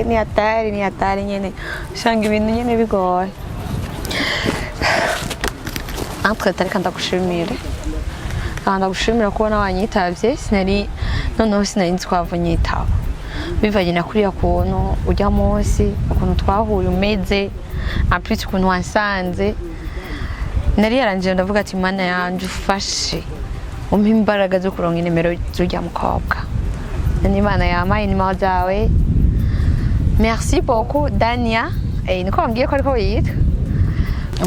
ni hatari nyene shanga ibintu nyene bigoye après tareka ndagushimire ndagushimira kubona wanyitavye sinari noneho sinari twavunye itabo bivanye na kuriya kuntu ujya munsi ukuntu twahuye umeze apritse ukuntu wansanze nari yaranje ndavuga ati mana yanje ufashe umpa imbaraga zo kuronka inimero z'ujya mukobwa n'Imana yamaye nimero zawe. Merci beaucoup Dania niko wambwiye ko ariko yitwa.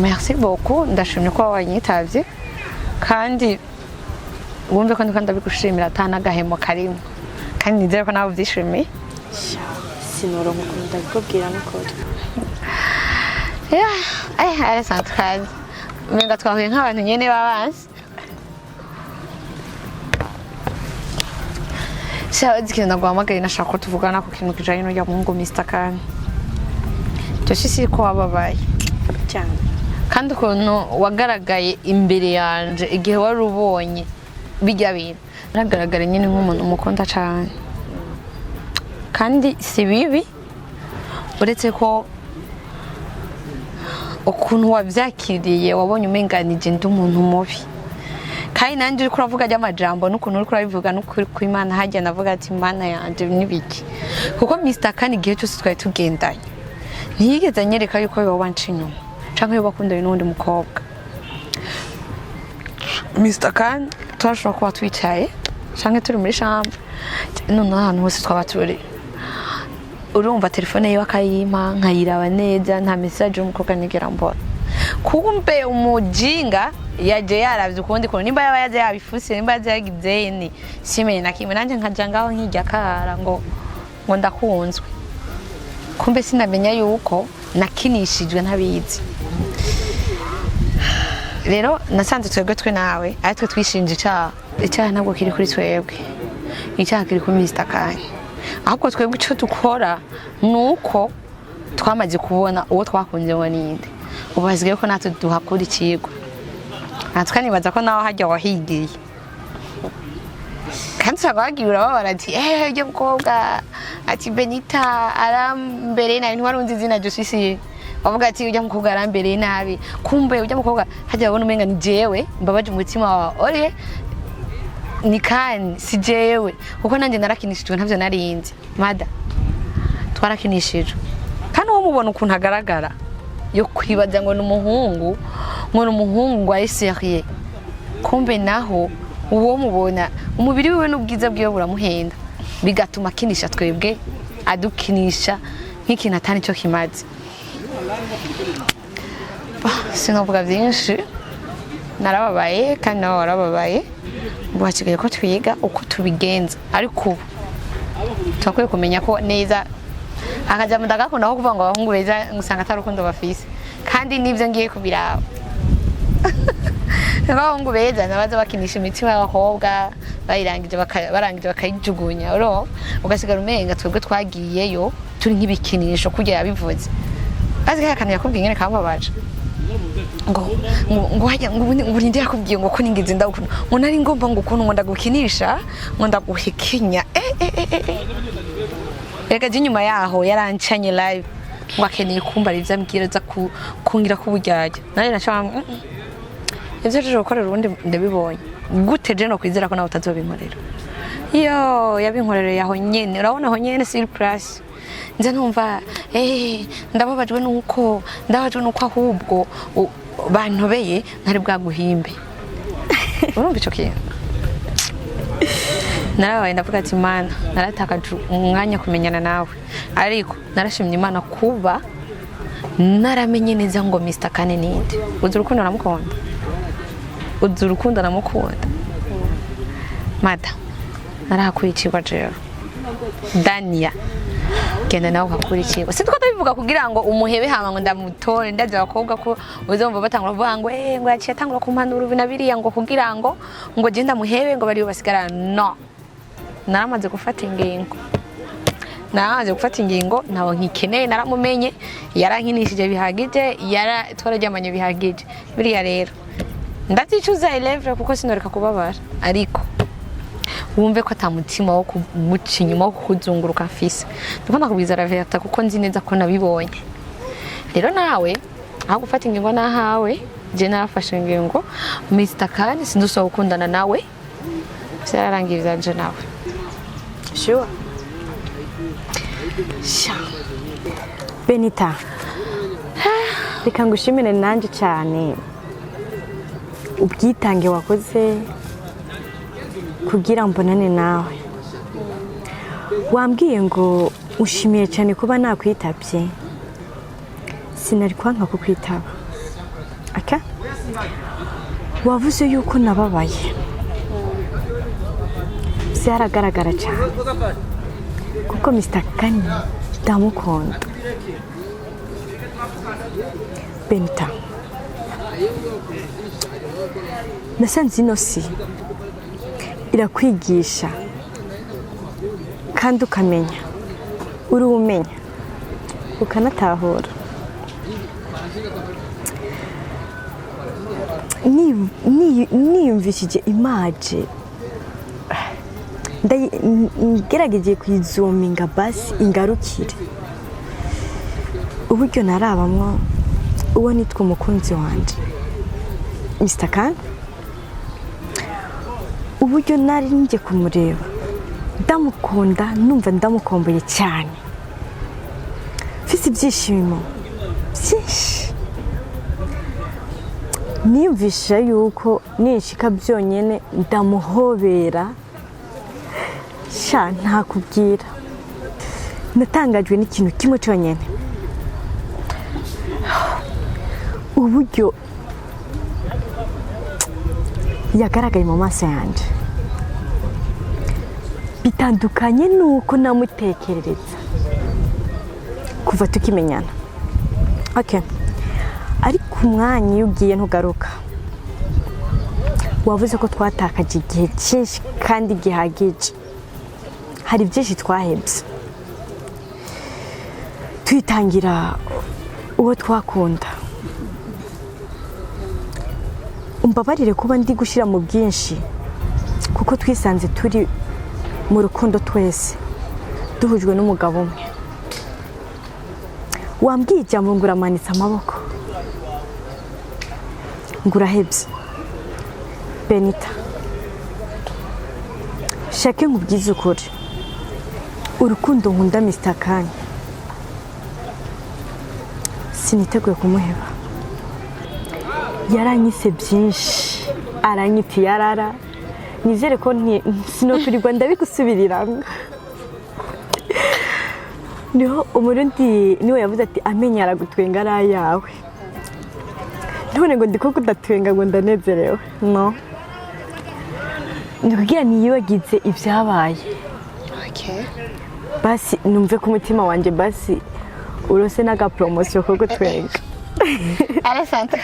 Merci beaucoup ndashimye ko wanyitavye kandi wumve ko ndabigushimira atana gahemo karimo kandi nizere ko nawe uvyishimiye. Sinoronka ukuntu ndabikubwira n'ukuri. Arasanzwe menga twahuye nk'abantu nyene babanzi. Ikintu naguhamagaye nashaka ko tuvugana ku kintu kijanye n'urya muhungu Mr. Kane. Sisi ko wababaye cyane kandi ukuntu wagaragaye imbere yanje igihe wari ubonye bijya bintu nagaragara nyine nk'umuntu umukunda cyane kandi si bibi uretse ko ukuntu wavyakiriye wabonye umenganije ndi umuntu mubi kandi nanje uri kuravuga ry'amajambo n'ukuntu uri kurabivuga n'ukuri ku Imana hajya navuga ati Imana yanje nibiki kuko Mr. Kane igihe cyose twari tugendanye ntiyigeze anyereka yuko yobanca inyuma canke yobakundanye n'undi mukobwa. Mr. Kane turashobora kuba twicaye canke turi muri chambre noneho ahantu hose twaba turi urumva telefone yiwe akayimpa nkayiraba neza nta message y'umukobwa nigera mbona kumbe umujinga yaje yaravye ukundi kuntu nimba yaba yaje yabifuse nimba yaje yagize ni simenye na kimwe nanje nkaja ngaho nkijya kara ngo ndakunzwe kumbe sinamenya yuko nakinishijwe ntabizi. Rero nasanze twebwe twe nawe aritwe twishinje icyaha ntabwo kiri kuri twebwe icyaha kiri kuri Mr. Kane ahubwo twebwe icyo dukora nuko twamaze kubona uwo twakunze ngo ninde ubu hasigaye ko natwe duhakura ikigwa natwe nibaza ko nawe hajya wahigiye kandi sabagiye urababara ati ujye mukobwa ati Benita arambere nabi ntiwarunze izina Josisi wavuga ati ujya mukobwa arambere nabi kumbe ujya mukobwa hajya babona umenga ni jewe mbabaje umutima wawe ore ni Kane si jewe kuko nanjye narakinishijwe ntavyo narinzi mada twarakinishijwe kandi uwo mubona ukuntu agaragara yo kwibaza ngo n'umuhungu ari serieux kumbe naho uwo mubona umubiri wiwe n'ubwiza bwiwe buramuhenda bigatuma kinisha twebwe adukinisha nk'ikintu atani cyo kimaze. Sinavuga byinshi narababaye kandi nawe warababaye bwakigaye ko twiga uko tubigenza ariko ubu twakwiye kumenya ko neza akaja mudagakunda ko kuvuga ngo abahungu beza ngusanga atarukundo bafise kandi nivyo ngiye kubiraba abahungu beza nabaza bakinisha imitima y'abakobwa barangije bakayijugunya uro ugasigara umenga twebwe twagiyeyo turi nk'ibikinisho kujya yabivuze azi kakana yakubwiye ngene kambabaje ngo hajya ngo ninde yakubwiye ngo ko ningize ndakuna ngo nari ngomba ngo ukuntu ngo ndagukinisha ngo ndaguhikinya reka nyuma yaho yarancanye live ngo akeneye kumbara ivyambwira za kungira kuburyajya nari nashaka ivyo rero gukorera ubundi ndabibonye gute je no kwizera ko nawe utazobinkorera yo yabinkorera yaho nyene urabona ho nyene surprise nze numva ndababajwe nuko ahubwo bantobeye ntari bwaguhimbe urumva ico kintu narabaye ndavuga ati Imana naratakaje umwanya kumenyana nawe ariko narashimye Imana kuba naramenye neza ngo Mr. Kane ninde uzi urukundo namukunda mada narahakurikirwa jewe Dania genda nawe ukakurikirwa sitwa ndabivuga kugira ngo umuhebe hama ngo ndamutore ndaje abakobwa ko uzomva batangura kuvuga ngo ngo yaciye atangura kumpanura ubu nabiriya ngo kugira ngo je ndamuhebe ngo bari basigara no naramaze gufata ingingo nabo nkikeneye naramumenye yarankinishije bihagije twarajyamanye bihagije biriya rero ndazicuza 11 kuko sinoreka kubabara ariko wumve ko atamutima wo kumuca inyuma wo kuzunguruka mfise ndiko ndakubwiza la verite kuko nzi neza ko nabibonye rero nawe aho gufata ingingo nahawe je narafashe ingingo Mr. Kane sindusaba gukundana nawe byararangiye byanje nawe sure Benita reka ngushimire nanje cyane ubwitange wakoze kugira mbonane nawe wambwiye ngo ushimiye cyane kuba nakwitabye sinari kwanka kukwitaba aka wavuze yuko nababaye byaragaragara cyane kuko Mr. Kane ndamukunda Benita nasanze ino si irakwigisha kandi ukamenya uri umenya ukanatahura niyumvishije imaje ngerageje kuyizuminga basi ingarukire uburyo narabamwo uwo nitwa umukunzi wanje Mr. Kane uburyo nari nje kumureba ndamukunda numva ndamukomboye cyane mfise ibyishimo byinshi niyumvisha yuko nishika byonyene ndamuhobera sha ntakubwira natangajwe n'ikintu kimwe cyonyene uburyo yagaragaye mu maso yanje bitandukanye nuko namutekerereza kuva tukimenyana okay ariko umwanya iyo ugiye ntugaruka wavuze ko twatakaje igihe cyinshi kandi gihagije hari byinshi twahebye twitangira uwo twakunda umbabarire kuba ndi gushyira mu bwinshi kuko twisanze turi mu rukundo twese duhujwe n'umugabo umwe wambwiye ijambo ngo uramanitse amaboko ngo urahebye Benita shake nkubwize ukuri urukundo nkunda Mr. Kane siniteguye kumuheba yaranyise byinshi aranyita yarara nizere ko sinokurirwa ndabigusubiriramo niho umurundi niwe yavuze ati amenya aragutwenga ari yawe none ngo ndiko kudatwenga ngo ndanezerewe no ndikugira niyibagize ibyabaye okay basi numve ku mutima wanje basi urose naga promotion ko gutwenga arasanta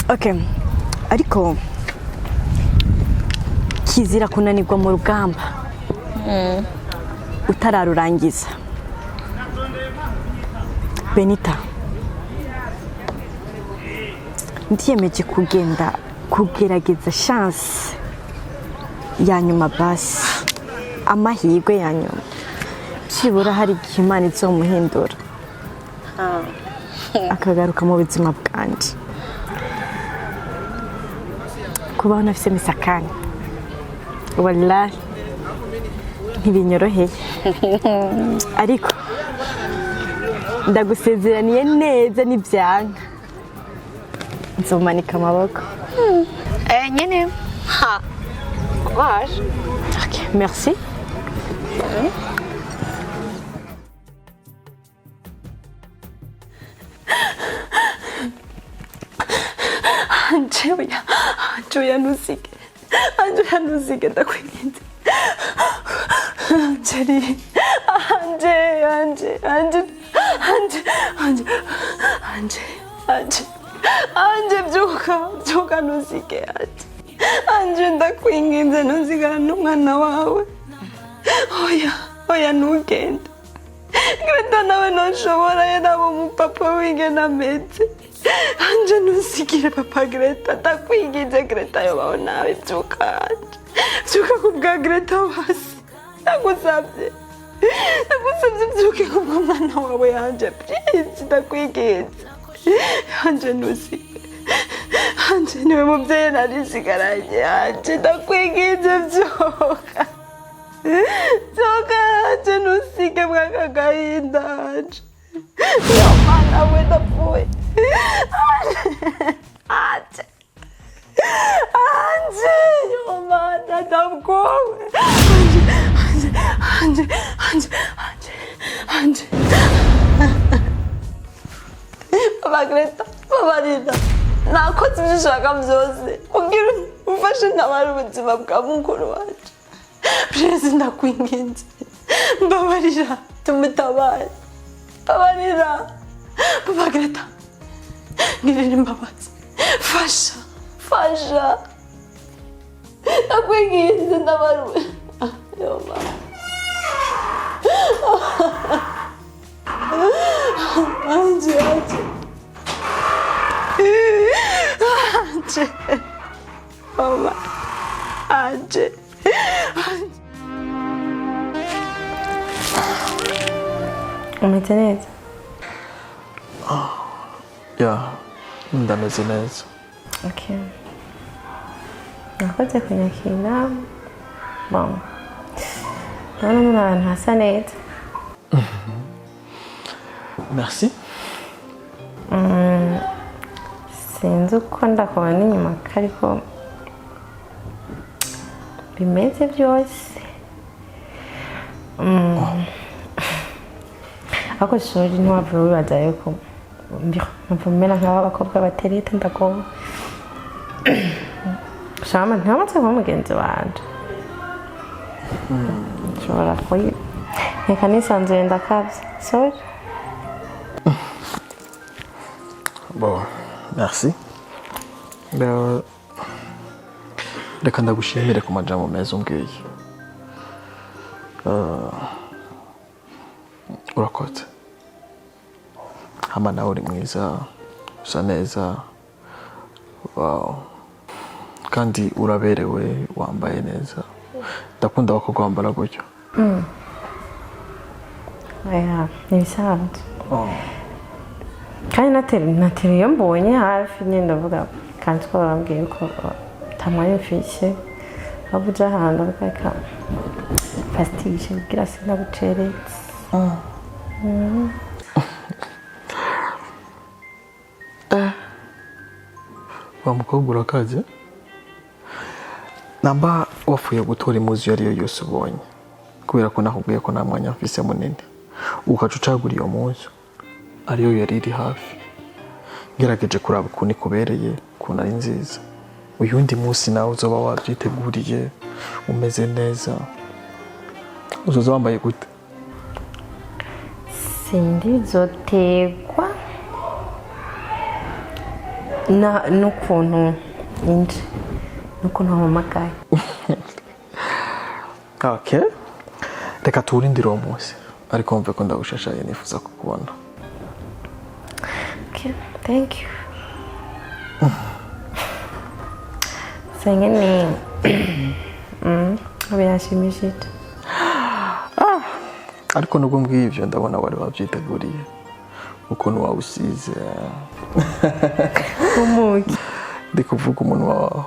okay ariko kizira kunanirwa mu rugamba utararurangiza Benita ndiyemeje kugenda kugerageza chance ya nyuma basi amahirwe ya nyuma byibura hari igihe Imana izomuhindura akagaruka mu buzima bwanjye kubaho nafise Mr. Kane wallahi ntibinyoroheye ariko ndagusezeraniye neza n'ibyanka nzomanika amaboko nyene ha courage okay merci Jewe ntusige ndakwinginze Anje byuka ntusige anje ndakwinginze ntusigara n'umwana wawe oya ntugende Greta nawe ntushobora nabo umupapa w'ingena ameze anje ntusigire papa Greta ndakwinginze Greta yobaho nawe byuka kubwa Greta basi ndagusabye byuke kubw'umwana wawe yanje please ndakwinginze anje ntusige anje niwe mubyeyi narisigaranye anje ndakwinginze byuka anje ntusige bw'akagahinda anje yo mana we ndapfuye anje yo mana ndapfuye anje Papa Greta babarira nakoze ibyo ushaka byose kugira ufashe ntabara ubuzima bwa mukuru wacu please ndakwinginze mbabarira tumutabare babarira Papa Greta ngirira imbabazi fasha ndakwinginze ndabaruwe yo mama anje mama anje umeze neza ya ndameze neza okay nakoze kunyakira bon ndabona umuntu ahantu hasa neza merci sinzi uko ndakubona inyuma ariko bimeze byose ako shuri ntiwapfa wibaza yuko mvumera nk'abakobwa batereta ndagoba shama ntiwamatse kuba mugenzi wanje nshobora kuyi reka nisanzuye ndakabye sorry bon merci reka ndagushimire ku majambo meza umbwiye urakoze hama nawe uri mwiza usa neza wow kandi uraberewe wambaye neza ndakunda abakobwa bambara gutyo oya nibisanzwe kandi natera iyo mbonye hafi nyine ndavuga kandi ko barambwiye ko tamwanya mfise waba uja ahantu reka pastishe kugira sinaguceretse wa mukobwa urakaze namba wafuye gutora imuzi iyo ariyo yose ubonye kubera ko nakubwiye ko nta mwanya mfise munini ukaca ucagura iyo muzi ariyo yari iri hafi ngerageje kuraba ukuntu ikubereye ukuntu ari nziza uyundi munsi nawe uzoba wabyiteguriye umeze neza uzoza wambaye gute sindi zotegwa n'ukuntu inje n'ukuntu wamamagaye okay reka tuwurindire uwo munsi ariko mve ko ndagushashaye nifuza kukubona okay thank you sengene birashimishije ariko nubwo mbwiye ivyo ndabona wari wabyiteguriye ukuntu wawusize umuki ndi kuvuga umuntu wawe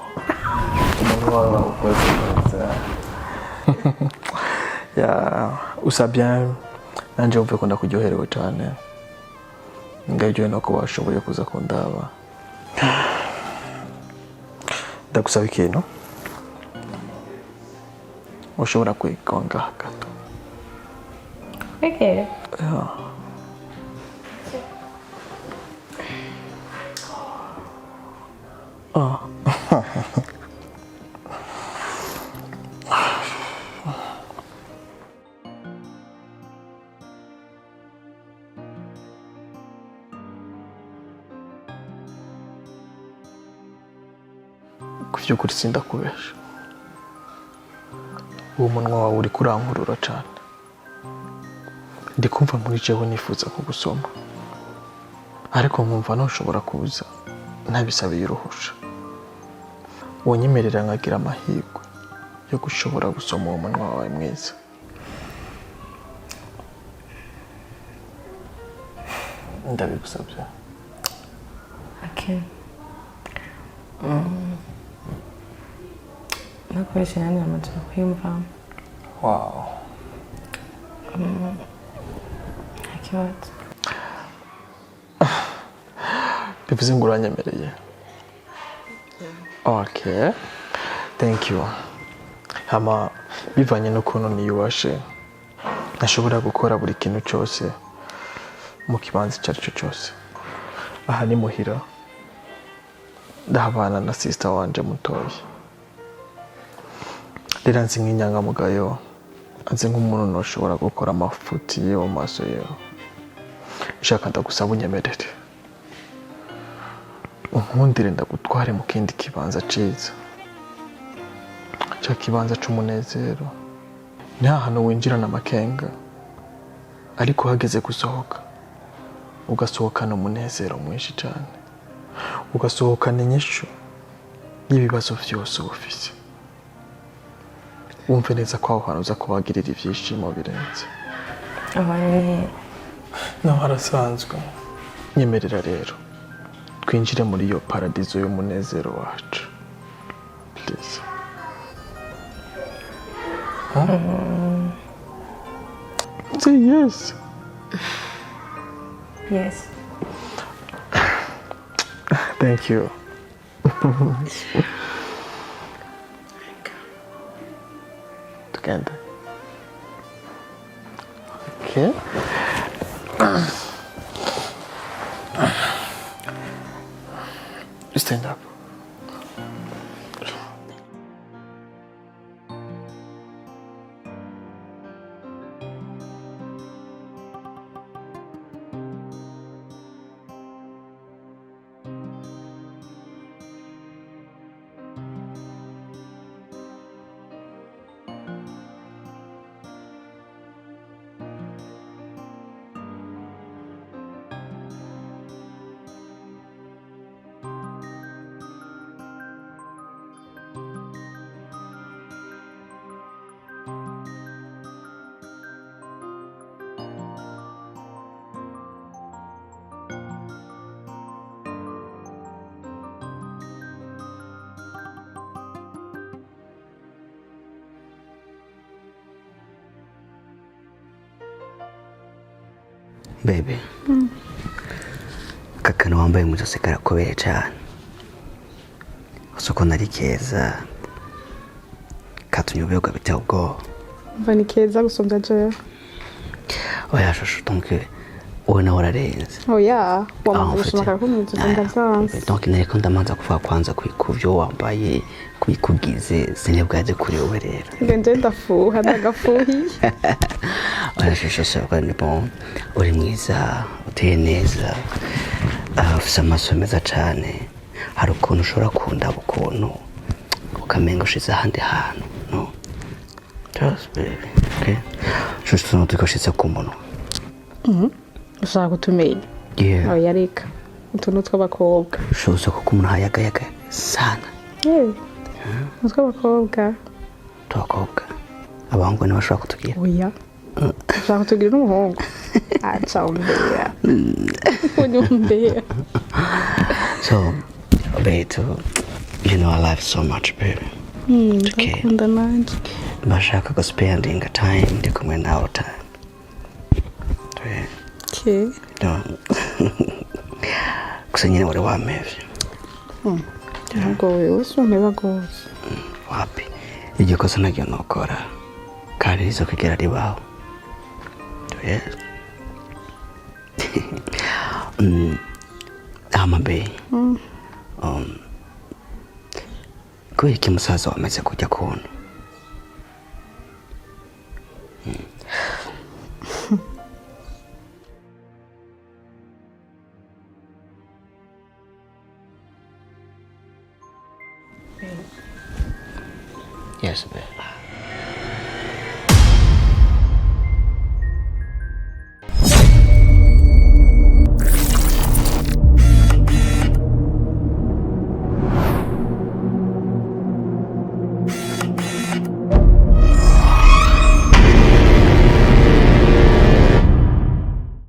wawukoze neza ya usa bien nanje umve ko ndakuryoherewe cyane ngajyoye no kuba washoboye kuza kundaba ndagusaba ikintu ushobora kwigonga gato okay yeah. Kuvyukuri sindakubesha uwo munwa wawe uri kurankurura cyane ndi kumva muri jewe nifuza kugusoma ariko nkumva ntushobora kuza ntabisabiye uruhusha wonyemerera nkagira amahirwe yo gushobora gusoma uwo munwa wawe mwiza. Ndabigusabye. Okay. Nakoresha nani amaze kwiyumva. Wow. Akibazo. Bivuze ngo uranyemereye. Okay. Thank you. Hama bivanye n'ukuntu niyubashe nashobora gukora buri kintu cyose mu kibanza icyo ari cyo cyose. Aha ni muhira ndahabana na sister wanje mutoya. Rero nzi nk'inyangamugayo, nzi nk'umuntu ntushobora gukora amafuti ye mu maso yewe. Nshaka ndagusaba unyemerere unkundire ndagutware mu kindi kibanza ciza, cya kibanza c'umunezero. Ni ahantu winjirana amakenga ariko hageze gusohoka ugasohokana umunezero mwinshi cyane, ugasohokana inyishu y'ibibazo byose ufise. Wumve neza ko aho hantu uza kubagirira ibyishimo birenze. Naho harasanzwe. Nyemerera rero twinjire muri iyo paradizo y'umunezero wacu. Please. Say yes. Yes. Thank you. Together. Okay. Stand up. Baby. Kakana wambaye mu zose karakobeye cyane. Usuko nari keza. Katumye ubyoga biteye ubwoba. Umva ni keza gusumbya Jewe. Oya shushu tonke wowe nawe urarenze. Oya, wamaze gushima karakumutse ndavyanze. Donc nariko ndamanza kuvuga kwanza kuvyo wambaye kubikugize sinebwaje kuri wowe rero. Ngenje ndafuha ndagafuhiye. Oya shushu soko ni bon. Uri mwiza, uteye neza. Ufise amaso meza cyane. Hari ukuntu ushobora kunda ukuntu ukamenga ushize ahandi hantu, no? Just baby, okay? Shushu ntukoshitse ku muntu. Ushaka kutumenya. Yeah. Oya reka. Utuntu tw'abakobwa. Shushu kuko umuntu hayagayaga sana. Tw'abakobwa. Tw'abakobwa. Abahungu ni bashobora kutugira. Oya. Ushaka kutugira n'umuhungu. Acha umbea. Unyumbea. So, babe, you know I love you so much, baby. Okay. Ndakunda nanje. Bashaka go spending a time ndi kumwe nawe time. Okay. No. Gusa nyine wari wamevye. Ntabwo wewe sumeba gose. Wapi? Iryo kosa nagyo nokora. Kandi rizo kugera ribaho. Yes. Babe. Kubera iki musaza wamaze kujya kubona? Yes, babe.